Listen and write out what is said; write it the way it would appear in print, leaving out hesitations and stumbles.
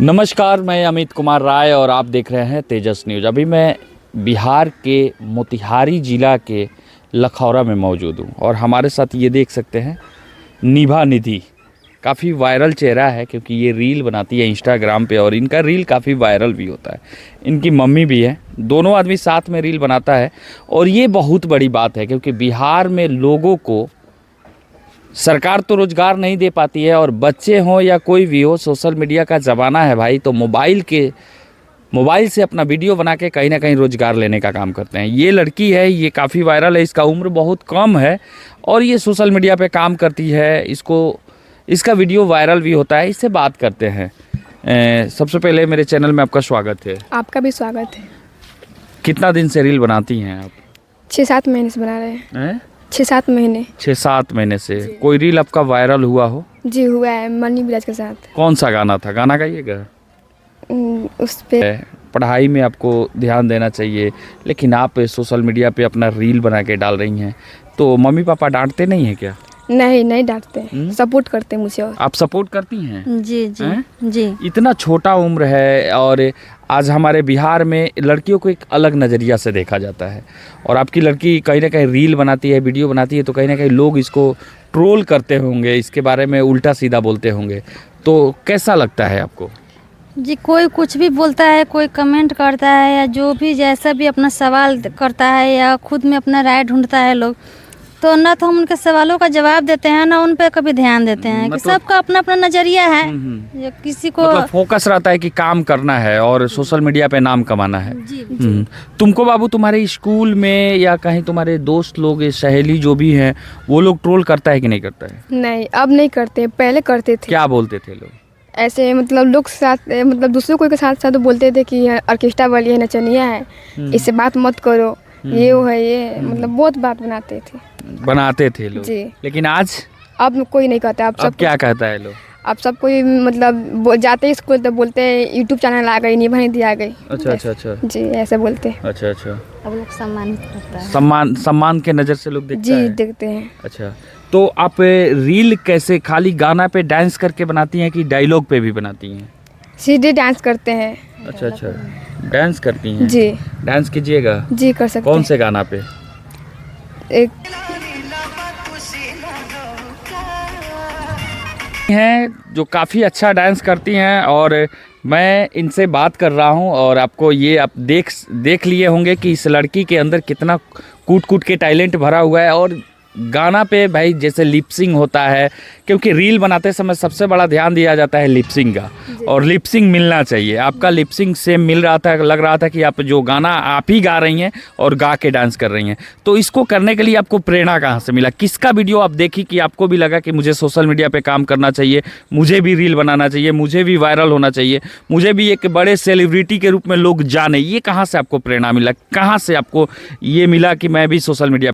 नमस्कार, मैं अमित कुमार राय और आप देख रहे हैं तेजस न्यूज़। अभी मैं बिहार के मोतिहारी ज़िला के लखौरा में मौजूद हूँ और हमारे साथ ये देख सकते हैं निभा निधि। काफ़ी वायरल चेहरा है क्योंकि ये रील बनाती है इंस्टाग्राम पे और इनका रील काफ़ी वायरल भी होता है। इनकी मम्मी भी है, दोनों आदमी साथ में रील बनाता है और ये बहुत बड़ी बात है क्योंकि बिहार में लोगों को सरकार तो रोज़गार नहीं दे पाती है और बच्चे हों या कोई भी हो, सोशल मीडिया का ज़माना है भाई, तो मोबाइल से अपना वीडियो बना के कहीं ना कहीं रोज़गार लेने का काम करते हैं। ये लड़की है, ये काफ़ी वायरल है, इसका उम्र बहुत कम है और ये सोशल मीडिया पे काम करती है। इसका वीडियो वायरल भी होता है। इससे बात करते हैं। सबसे पहले मेरे चैनल में आपका स्वागत है। आपका भी स्वागत है। कितना दिन से रील बनाती हैं आप? 6-7 महीने से बना रहे हैं। 6-7 महीने। 6-7 महीने से। कोई रील आपका वायरल हुआ हो? जी हुआ है, मनी विराज के साथ। कौन सा गाना था? गाना गाइएगा। उस पे पढ़ाई में आपको ध्यान देना चाहिए, लेकिन आप सोशल मीडिया पे अपना रील बना के डाल रही हैं, तो मम्मी पापा डांटते नहीं हैं क्या? नहीं डांटते, सपोर्ट करते मुझे। और आप सपोर्ट करती हैं? जी जी जी। इतना छोटा उम्र है और आज हमारे बिहार में लड़कियों को एक अलग नज़रिया से देखा जाता है और आपकी लड़की कहीं ना कहीं रील बनाती है, वीडियो बनाती है, तो कहीं ना कहीं लोग इसको ट्रोल करते होंगे, इसके बारे में उल्टा सीधा बोलते होंगे, तो कैसा लगता है आपको? जी, कोई कुछ भी बोलता है, कोई कमेंट करता है या जो भी जैसा भी अपना सवाल करता है या खुद में अपना राय ढूंढता है लोग, तो ना तो हम उनके सवालों का जवाब देते हैं ना उन पे कभी ध्यान देते हैं कि सबका अपना अपना नज़रिया है। जो किसी को मतलब फोकस रहता है कि काम करना है और सोशल मीडिया पे नाम कमाना है। जी। तुमको बाबू तुम्हारे स्कूल में या कहीं तुम्हारे दोस्त लोग, सहेली जो भी हैं, वो लोग ट्रोल करता है कि नहीं करता है? नहीं, अब नहीं करते, पहले करते थे। क्या बोलते थे लोग? ऐसे मतलब लोग साथ, मतलब दूसरों को के साथ साथ बोलते थे कि ऑर्केस्ट्रा वाली है, नचनिया है, इससे बात मत करो, ये वो है, ये मतलब बहुत बात बनाते थे लोग। जी। लेकिन आज अब कोई नहीं कहता। अब सब क्या कहता है लोग? अब सब कोई मतलब जाते स्कूल तो बोलते हैं यूट्यूब चैनल आ गई, निभा निधि आ गई। अच्छा। जी, ऐसे बोलते हैं। अच्छा। अब लोग सम्मानित करता है। सम्मान के नज़र से लोग देखते हैं। जी, देखते हैं। अच्छा, तो आप रील कैसे, खाली गाना पे डांस करके बनाती हैं कि डायलॉग पे भी बनाती हैं? सीधे डांस करते हैं। अच्छा, डांस करती हैं? जी। डांस कीजिएगा? जी, कर सकते कौन से गाना पे? एक हैं जो काफ़ी अच्छा डांस करती हैं और मैं इनसे बात कर रहा हूं और आपको ये आप देख लिए होंगे कि इस लड़की के अंदर कितना कूट के टैलेंट भरा हुआ है। और गाना पे भाई जैसे लिपसिंग होता है, क्योंकि रील बनाते समय सबसे बड़ा ध्यान दिया जाता है लिपसिंग का, और लिपसिंग मिलना चाहिए। आपका लिपसिंग सेम मिल रहा था, लग रहा था कि आप जो गाना आप ही गा रही हैं और गा के डांस कर रही हैं। तो इसको करने के लिए आपको प्रेरणा कहाँ से मिला? किसका वीडियो आप देखी कि आपको भी लगा कि मुझे सोशल मीडिया पे काम करना चाहिए, मुझे भी रील बनाना चाहिए, मुझे भी वायरल होना चाहिए, मुझे भी एक बड़े सेलिब्रिटी के रूप में लोग जाने? ये कहाँ से आपको प्रेरणा मिला? कहाँ से आपको ये मिला कि मैं भी सोशल मीडिया